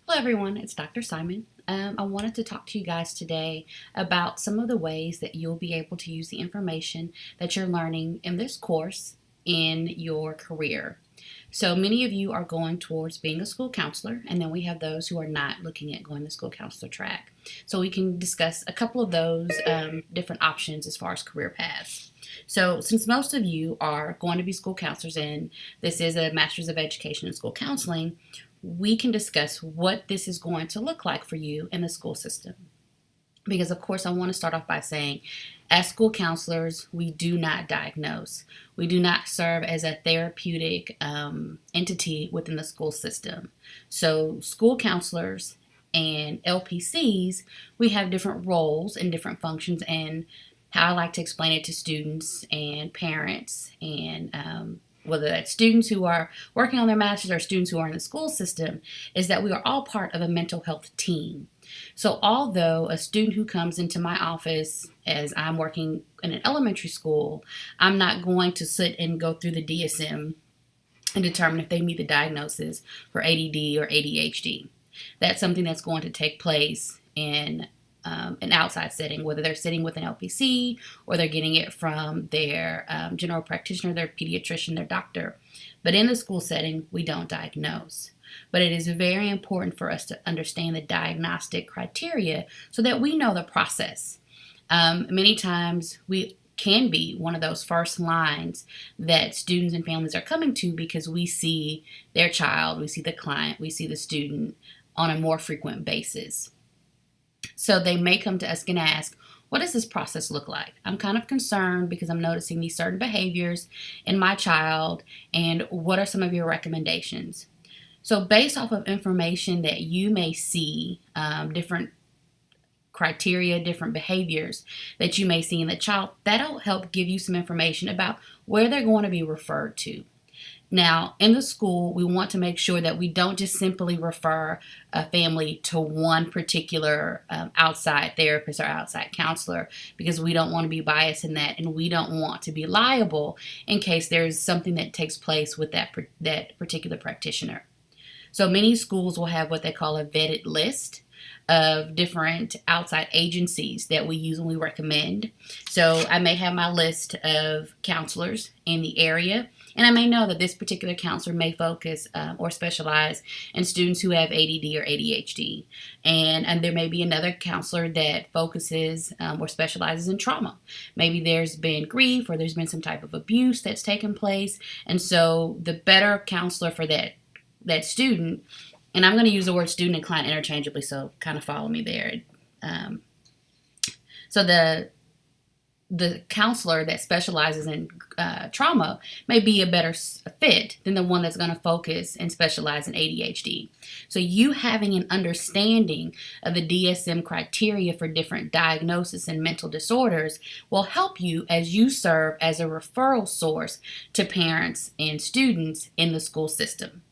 Hello everyone, it's Dr. Simon. I wanted to talk to you guys today about some of the ways that you'll be able to use the information that you're learning in this course in your career. So many of you are going towards being a school counselor, and then we have those who are not looking at going the school counselor track. So we can discuss a couple of those different options as far as career paths. So since most of you are going to be school counselors and this is a Master's of Education in School Counseling, we can discuss what this is going to look like for you in the school system. Because, of course, I want to start off by saying, as school counselors, we do not diagnose. We do not serve as a therapeutic entity within the school system. So, school counselors and LPCs, we have different roles and different functions, and how I like to explain it to students and parents and whether that's students who are working on their masters or students who are in the school system, is that we are all part of a mental health team. So although a student who comes into my office as I'm working in an elementary school, I'm not going to sit and go through the DSM and determine if they meet the diagnosis for ADD or ADHD. That's something that's going to take place in an outside setting, whether they're sitting with an LPC or they're getting it from their general practitioner, their pediatrician, their doctor. But in the school setting, we don't diagnose. But it is very important for us to understand the diagnostic criteria so that we know the process. Many times we can be one of those first lines that students and families are coming to because we see their child, we see the client, we see the student on a more frequent basis. So they may come to us and ask, what does this process look like? I'm kind of concerned because I'm noticing these certain behaviors in my child, and what are some of your recommendations? So based off of information that you may see, different criteria, different behaviors that you may see in the child, that'll help give you some information about where they're going to be referred to. Now, in the school, we want to make sure that we don't just simply refer a family to one particular outside therapist or outside counselor, because we don't want to be biased in that, and we don't want to be liable in case there's something that takes place with that particular practitioner. So many schools will have what they call a vetted list of different outside agencies that we use when we recommend. So I may have my list of counselors in the area, and I may know that this particular counselor may focus or specialize in students who have ADD or ADHD. And there may be another counselor that focuses or specializes in trauma. Maybe there's been grief or there's been some type of abuse that's taken place. And so the better counselor for that student, and I'm going to use the word student and client interchangeably, so kind of follow me there. So the counselor that specializes in trauma may be a better fit than the one that's going to focus and specialize in ADHD. So you having an understanding of the DSM criteria for different diagnoses and mental disorders will help you as you serve as a referral source to parents and students in the school system.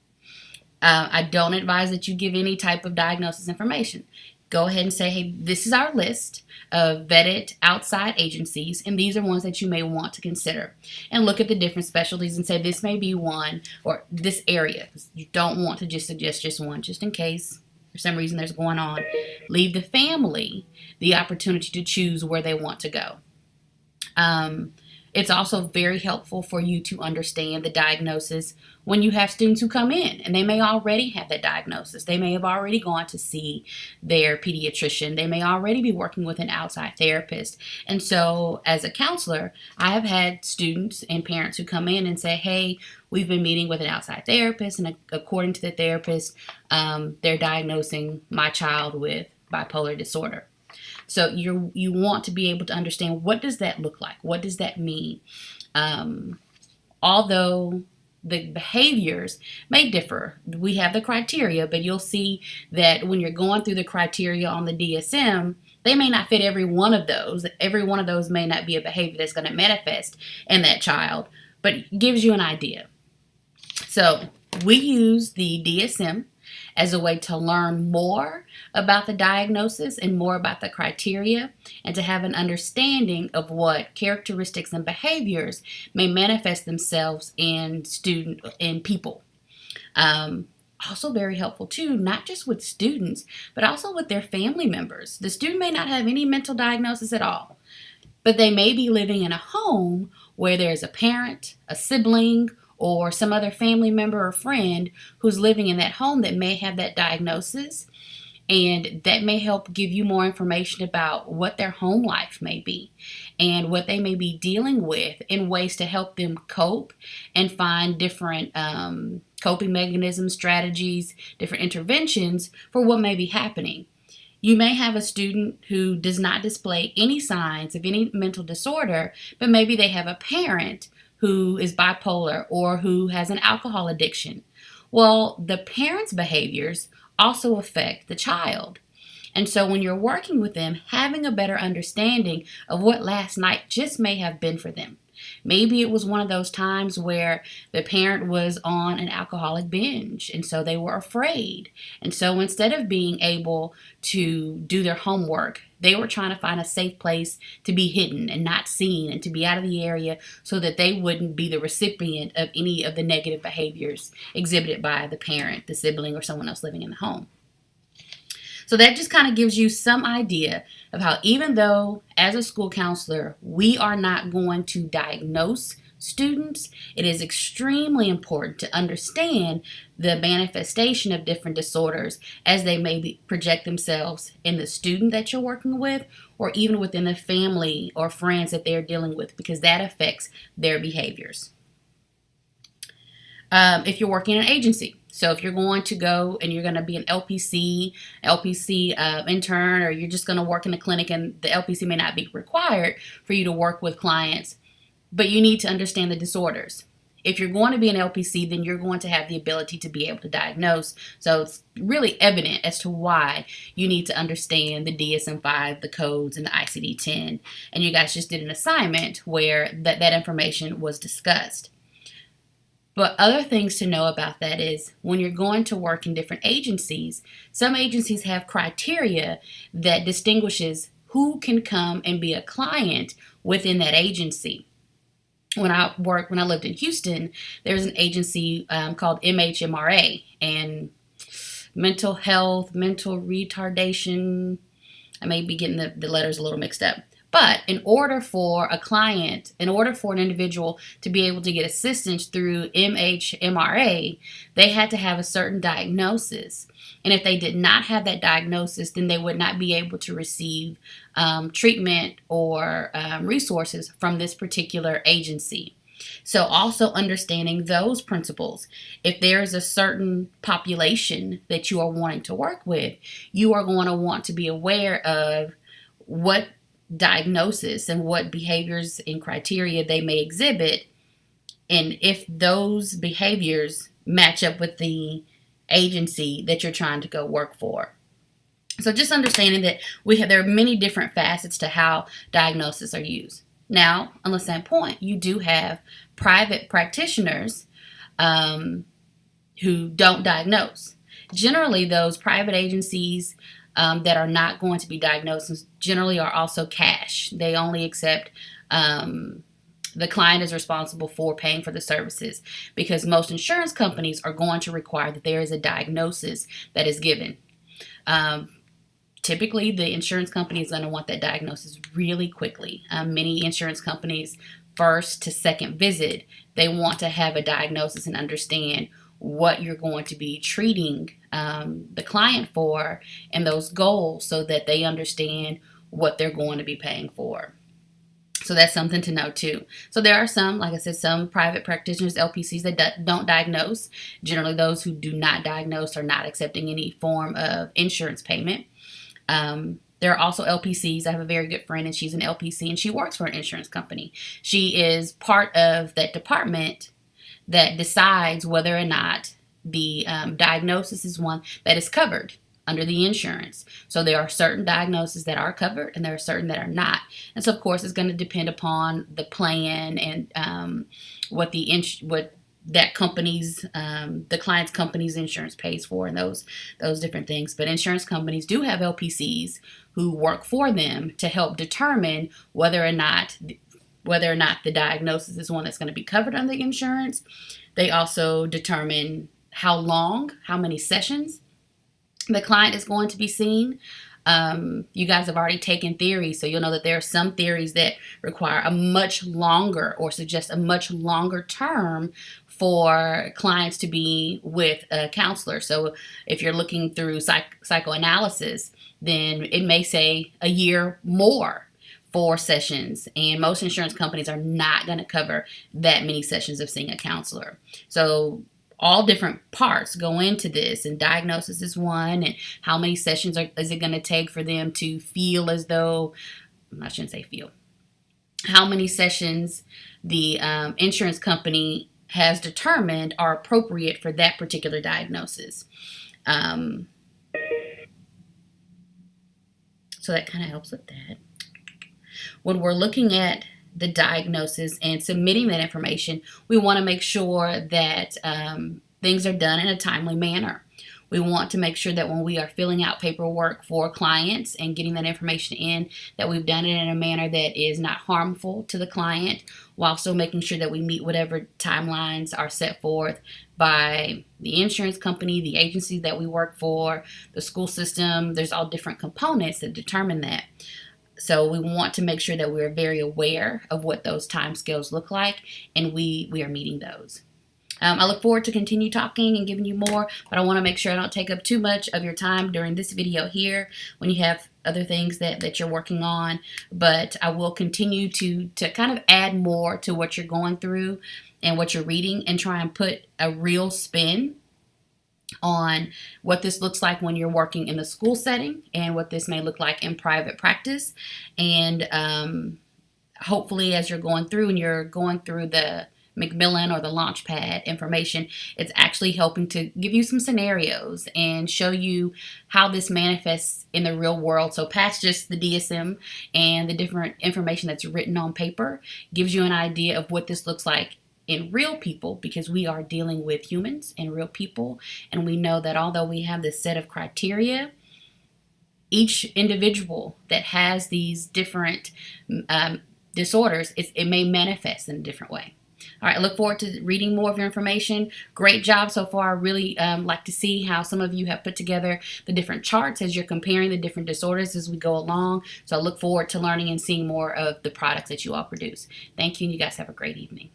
I don't advise that you give any type of diagnosis information. Go ahead and say, hey, this is our list of vetted outside agencies, and these are ones that you may want to consider. And look at the different specialties and say, this may be one, or this area. You don't want to just suggest just one, just in case for some reason there's going on. Leave the family the opportunity to choose where they want to go. It's also very helpful for you to understand the diagnosis when you have students who come in and they may already have that diagnosis. They may have already gone to see their pediatrician. They may already be working with an outside therapist. And so as a counselor, I have had students and parents who come in and say, hey, we've been meeting with an outside therapist, and according to the therapist, they're diagnosing my child with bipolar disorder. So you want to be able to understand, what does that look like? What does that mean? Although the behaviors may differ, we have the criteria, but you'll see that when you're going through the criteria on the DSM, they may not fit every one of those. Every one of those may not be a behavior that's going to manifest in that child, but it gives you an idea. So we use the DSM as a way to learn more about the diagnosis and more about the criteria, and to have an understanding of what characteristics and behaviors may manifest themselves in people. Also very helpful too, not just with students, but also with their family members. The student may not have any mental diagnosis at all, but they may be living in a home where there's a parent, a sibling, or some other family member or friend who's living in that home that may have that diagnosis. And that may help give you more information about what their home life may be and what they may be dealing with in ways to help them cope and find different coping mechanisms, strategies, different interventions for what may be happening. You may have a student who does not display any signs of any mental disorder, but maybe they have a parent who is bipolar or who has an alcohol addiction. Well, the parent's behaviors also affect the child. And so when you're working with them, having a better understanding of what last night just may have been for them. Maybe it was one of those times where the parent was on an alcoholic binge and so they were afraid. And so instead of being able to do their homework, they were trying to find a safe place to be hidden and not seen and to be out of the area so that they wouldn't be the recipient of any of the negative behaviors exhibited by the parent, the sibling, or someone else living in the home. So that just kind of gives you some idea of how, even though as a school counselor, we are not going to diagnose students, it is extremely important to understand the manifestation of different disorders as they maybe project themselves in the student that you're working with, or even within the family or friends that they're dealing with, because that affects their behaviors. If you're working in an agency, so if you're going to go and you're going to be an LPC intern, or you're just going to work in a clinic and the LPC may not be required for you to work with clients, but you need to understand the disorders. If you're going to be an LPC, then you're going to have the ability to be able to diagnose. So it's really evident as to why you need to understand the DSM-5, the codes, and the ICD-10. And you guys just did an assignment where that information was discussed. But other things to know about that is when you're going to work in different agencies, some agencies have criteria that distinguishes who can come and be a client within that agency. When I lived in Houston, there's an agency called MHMRA, and mental health, mental retardation. I may be getting the letters a little mixed up. But in order for an individual to be able to get assistance through MHMRA, they had to have a certain diagnosis. And if they did not have that diagnosis, then they would not be able to receive treatment or resources from this particular agency. So also understanding those principles. If there's a certain population that you are wanting to work with, you are going to want to be aware of what diagnosis and what behaviors and criteria they may exhibit, and if those behaviors match up with the agency that you're trying to go work for. So just understanding that there are many different facets to how diagnoses are used. Now, on the same point, you do have private practitioners who don't diagnose. Generally, those private agencies that are not going to be diagnosed generally are also cash. They only accept the client is responsible for paying for the services, because most insurance companies are going to require that there is a diagnosis that is given. Typically, the insurance company is going to want that diagnosis really quickly. Many insurance companies, first to second visit, they want to have a diagnosis and understand what you're going to be treating the client for and those goals, so that they understand what they're going to be paying for. So that's something to know too. So there are some, like I said, some private practitioners, LPCs, that don't diagnose. Generally, those who do not diagnose are not accepting any form of insurance payment. There are also LPCs. I have a very good friend, and she's an LPC, and she works for an insurance company. She is part of that department that decides whether or not the diagnosis is one that is covered under the insurance. So there are certain diagnoses that are covered, and there are certain that are not. And so, of course, it's going to depend upon the plan and what that company's, the client's company's insurance pays for, and those different things. But insurance companies do have LPCs who work for them to help determine whether or not the diagnosis is one that's going to be covered under the insurance. They also determine how long, how many sessions the client is going to be seen. You guys have already taken theory, so you'll know that there are some theories that require a much longer or suggest a much longer term for clients to be with a counselor. So if you're looking through psychoanalysis, then it may say a year more for sessions, and most insurance companies are not going to cover that many sessions of seeing a counselor. So all different parts go into this, and diagnosis is one, and how many sessions is it going to take for them to feel as though, I shouldn't say feel, how many sessions the insurance company has determined are appropriate for that particular diagnosis. So that kind of helps with that. When we're looking at the diagnosis and submitting that information, we want to make sure that things are done in a timely manner. We want to make sure that when we are filling out paperwork for clients and getting that information in, that we've done it in a manner that is not harmful to the client, while still making sure that we meet whatever timelines are set forth by the insurance company, the agency that we work for, the school system. There's all different components that determine that. So we want to make sure that we're very aware of what those time scales look like, and we are meeting those. I look forward to continue talking and giving you more, but I want to make sure I don't take up too much of your time during this video here when you have other things that you're working on. But I will continue to kind of add more to what you're going through and what you're reading, and try and put a real spin on what this looks like when you're working in the school setting, and what this may look like in private practice. And hopefully, as you're going through the Macmillan or the Launchpad information, it's actually helping to give you some scenarios and show you how this manifests in the real world. So past just the DSM and the different information that's written on paper, gives you an idea of what this looks like in real people, because we are dealing with humans and real people. And we know that although we have this set of criteria, each individual that has these different disorders, it may manifest in a different way. All right, I look forward to reading more of your information. Great job so far. I really like to see how some of you have put together the different charts as you're comparing the different disorders as we go along. So I look forward to learning and seeing more of the products that you all produce. Thank you, and you guys have a great evening.